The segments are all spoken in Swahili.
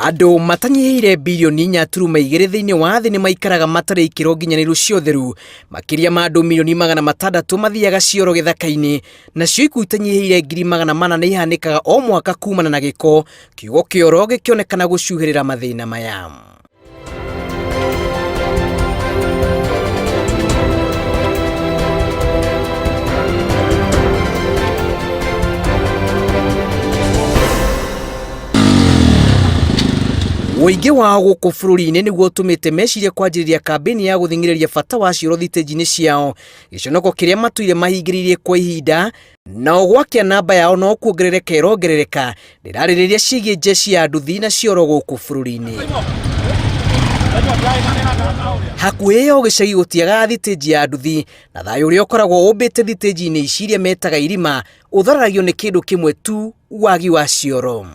Andũ matanyihĩire bilioni 4.2 thĩinĩ wa thĩ nĩ maikaraga matarĩ ikĩro nginyanĩru cia ũtheru. Makĩria ma andũ milioni 600 mathiaga cioro gĩthaka-inĩ, nacio ikuũ itanyihĩire 400,000 nĩ ihanĩkaga o mwaka kumana na gĩko, kiugo kĩoro gĩkĩonekana gũcuhĩrĩra mathĩna maya. Ũingĩ wao gũkũ bũrũri-inĩ nĩguo ũtũmĩte meciria kwanjĩrĩria kambĩini ya gũthing'ĩrĩria bata wa cioro thitĩnji-inĩ ciao, gĩconoko kĩrĩa matũire mahingĩrĩirie kwa ihinda, nao gwakĩa namba yao no kuongerereka ĩrongerereka, rĩrarĩrĩria ciĩgiĩ njeci ya nduthi na cioro gũkũ bũrũri-inĩ. Hakuhĩ o gĩcagi gũtiagaga thitĩnji ya nduthi, na thayũ ũrĩa ũkoragwo ũmbĩte thitĩnji-inĩ ici iria metaga irima ũthararagio nĩ kĩndũ kĩmwe tu, wagi wa cioro.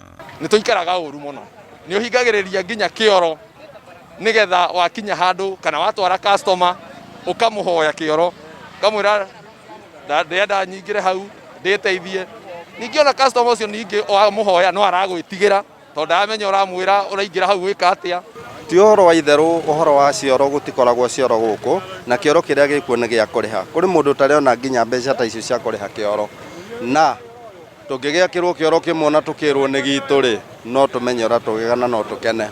Nĩtũikaraga ũru mũno, nĩ ũhingagĩrĩria nginya kĩoro nĩgetha wakinya handũ kana watwara customer ũkamũhoya kĩoro, ũkamwĩra ndĩrenda nyingĩre hau ndĩteithie. Ningĩ ona customer ũcio ningĩ wamũhoya no aragwĩtigĩra tondũ ndamenya ũramwĩra ũraingĩra hau gwĩka atĩa. Ti ũhoro wa itherũ, ũhoro wa cioro gũtikoragwo cioro gũkũ, na kĩoro kĩrĩa gĩkuo nĩ gĩa kũrĩha. Kũrĩ mũndũ ũtarĩona nginya mbeca ta icio cia kũrĩha kĩoro, na tũngĩgĩakĩrwo kĩoro kĩmwe na tũkĩrwo nĩ gitũ-rĩ, no tũmenye ũrĩa tũgĩgana no tũkene.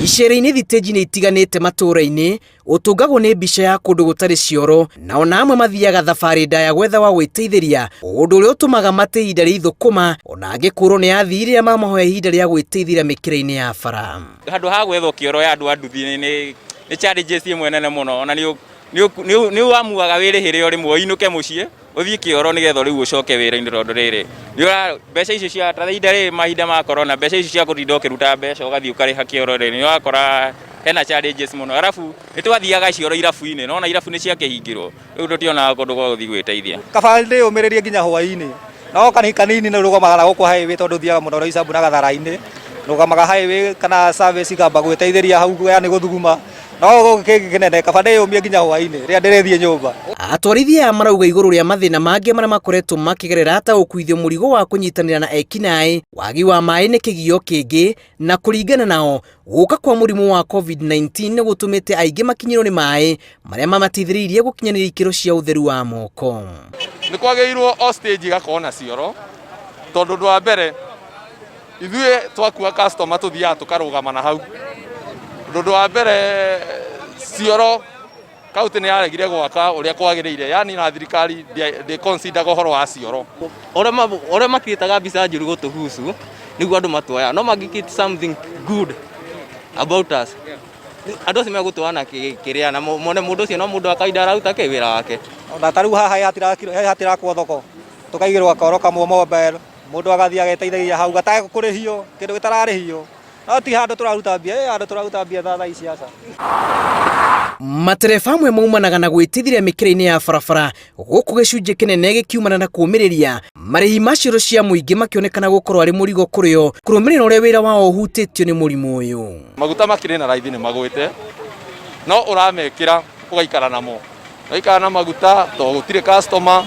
Icera-inĩ thitĩnji nĩ itiganĩte matũũra-inĩ, ũtũngagwo nĩ mbica ya kũndũ gũtarĩ cioro, na ona amwe mathiaga thabarĩ ndaya gwetha wa gwĩteithĩria, ũndũ ũrĩa ũtũmaga mate ihinda rĩa ithũkũma, ona angĩ kũrwo nĩ athii rĩrĩa mamahoya ihinda rĩa gwĩteithĩria mĩkĩra-inĩ ya bara. Handũ ha gwethwo kĩoro ya andũ a nduthi nĩ challenges imwe nene mũno, ona nĩ wamuaga wĩrĩhĩre ũrĩ muoinũke mũciĩ ũthiĩ kĩoro nĩgetha rĩu ũcoke wĩra-inĩ tondũ rĩrĩ mbeca icio cia ihinda rĩrĩ mahinda ma corona, mbeca icio cia gũtinda ũkĩruta mbeca ũgathiĩ ũkarĩha kĩoro rĩrĩ, nĩ wakora hena challenges mũno. Arabu nĩ twathiaga cioro irabu-inĩ, no ona irabu nĩ ciakĩhingĩrwo, rĩu tũtionaga kũndũ gwa gũthiĩ gwĩteithia. Kaba ndĩyũmĩrĩrie nginya hwaĩ-inĩ, no kanini nĩ ũrũgamaga na gũkũ highway tondũ ũthiaga mũno Roysambu na Gathara-inĩ, rũgamaga highway kana service ikamba gwĩteithĩria hau yani gũthuguma, no gũkũ kĩnene kaba ndĩyũmie nginya hwaĩ-inĩ rĩrĩa ndĩrĩthiĩ nyũmba. Atwarithia marauga igũrũ rĩa mathĩna mangĩ marĩa makoretwo makĩgerera ta ũkuithio mũrigo wa kũnyitanĩra na ekinaĩ, wagi wa maĩ nĩ kĩgio kĩngĩ, na kũringana nao gũka kwa mũrimũ wa COVID-19 nĩ gũtũmĩte aingĩ makinyĩrwo nĩ maĩ marĩa mamateithĩrĩirie gũkinyanĩria ikĩro cia ũtheru wa moko. Nĩ kwagĩrĩirwo o stage igakorwo na cioro, tondũ ũndũ wa mbere ithuĩ twakua customer tũthiaga tũkarũgama na hau. Ũndũ wa mbere cioro kaunti nĩ yaregire gwaka ũrĩa kwagĩrĩire, yani na thirikari ndĩ-consider ũhoro wa cioro. Ũrĩa makirĩtaga mbica njũru gũtũhusu nĩguo andũ matuoya, no mangĩkĩte something good about us, andũ acio megũtũana kĩrĩa na mone mũndũ ũcio no mũndũ wa kawaida araruta wĩra wake. Ona ta rĩu haha hatirakwo thoko tũkaigĩrwo koro kamwe mobile, mũndũ agathiĩ ageteithagia hau gatakũrĩhio kĩndũ gĩtararĩhio, no ti handũ tũraruta mbia, handũ tũraruta mbia tha ici aca. Matereba amwe maumanaga na gwĩteithĩria mĩkĩra-inĩ ya barabara, gũkũ gĩcunjĩ kĩnene gĩkiumana na kũũmĩrĩria marĩhi ma cioro cia mũingĩ makĩonekana gũkorwo arĩ mũrigo kũrĩ o, kũrũmĩrĩra ũrĩa wĩra wao ũhutĩtio nĩ mũrimũ ũyũ. Maguta makĩrĩ na raithi nĩ magwĩte, no ũramekĩra ũgaikara namo, ũgaikara na maguta tondũ gũtirĩ customer,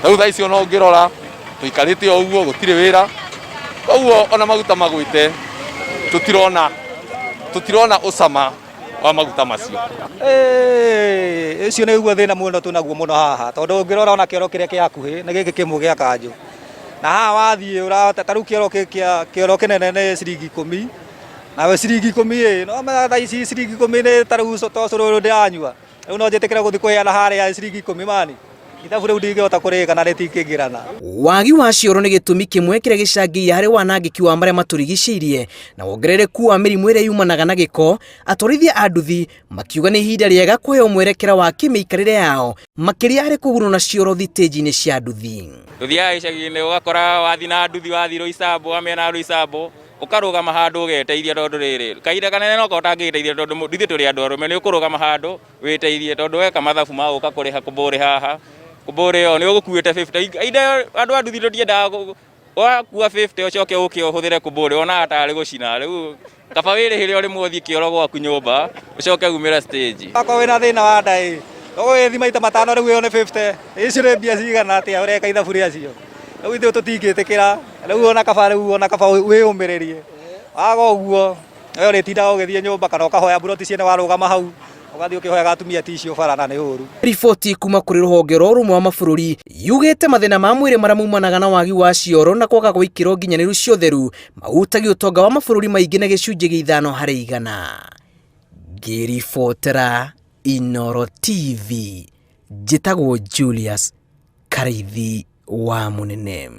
rĩu thaa icio no ũngĩrora tũikarĩte o ũguo gũtirĩ wĩra, koguo ona maguta magwĩte tũtirona ũcama wa maguta macio. Ũcio nĩguo thĩna mũno twĩnaguo mũno haha, tondũ ũngĩrora ona kĩoro kĩrĩa kĩ hakuhĩ nĩ gĩkĩ kĩmwe gĩa Kanjũ, na haha wathiĩ ta rĩu kĩoro kĩnene nĩ ciringi 10, nawe ciringi 10 no thaa ici ciringi 10 nĩ ta rĩu tocũrũ ndĩranyua, rĩu no njĩtĩkĩre gũthiĩ kũheana harĩa ciringi 10 mani, ithabu rĩu ndingĩhota kũrĩka na rĩtingĩingĩrana. Wagi wa cioro nĩ gĩtũmi kĩmwe kĩrĩa gĩcangĩire harĩ wanangĩki wa marĩa matũrigicĩirie na wongerereku wa mĩrimũ ĩrĩa yumanaga na gĩko. Atwarithia a nduthi makiuga nĩ ihinda rĩega kũheo mwerekera wa kĩmĩikarĩre yao, makĩria harĩ kũgũrwo na cioro thitĩnji-inĩ cia nduthi. Tuthiaga icagi-inĩ ũgakora wathi na nduthi wathi Roysambu wamĩena Roysambu ũkarũgama handũ ũgeteithia, tondũ rĩrĩ kahinda kanene no ũtangĩteithia tondũ nduthi tũrĩ andũ arũme, nĩ ũkũrũgama handũ wĩteithie tondũ weka mathabu ma gũka kũrĩha kũmbũrĩ haha kũmbũrĩ ĩyo nĩ ũgũkuĩte 50. Inde andũ a nduthi tũtiendaga wakua 50 ũcoke ũke ũhũthĩre kũmbũrĩ, ona atarĩ gũcina. Rĩu kaba wĩrĩhĩre ũrĩ mũthiĩ kĩoro gwaku nyũmba ũcoke umĩre stage. Akorwo wĩna thĩna wa nda ũgũgĩthi maita matano rĩu ĩyo nĩ 50, icio nĩ mbia cigana atĩa ũreka ithabu rĩacio? Rĩu ithuĩ tũtingĩtĩkĩra, rĩu ona kaba wĩyũmĩrĩrie Waga ũguo ĩyo rĩtindaga ũgĩthiĩ nyũmba kana ũkahoya mburoti ciene warũgama hau ũgathiĩ ũkĩhoyaga atumia ticio bara na nĩ ũru. Riboti kuma kũrĩ rũhonge rwa ũrũmwe wa mabũrũri yugĩte mathĩna ma mwĩrĩ marĩa maumanaga na wagi wa cioro na kwaga gwa ikĩro nginyanĩru cia ũtheru mahutagia ũtonga wa mabũrũri maingĩ na gĩcunjĩ gĩa 5%. Ngĩribotera Inooro TV, njĩtagwo Julius Karaithi wa Mũnene.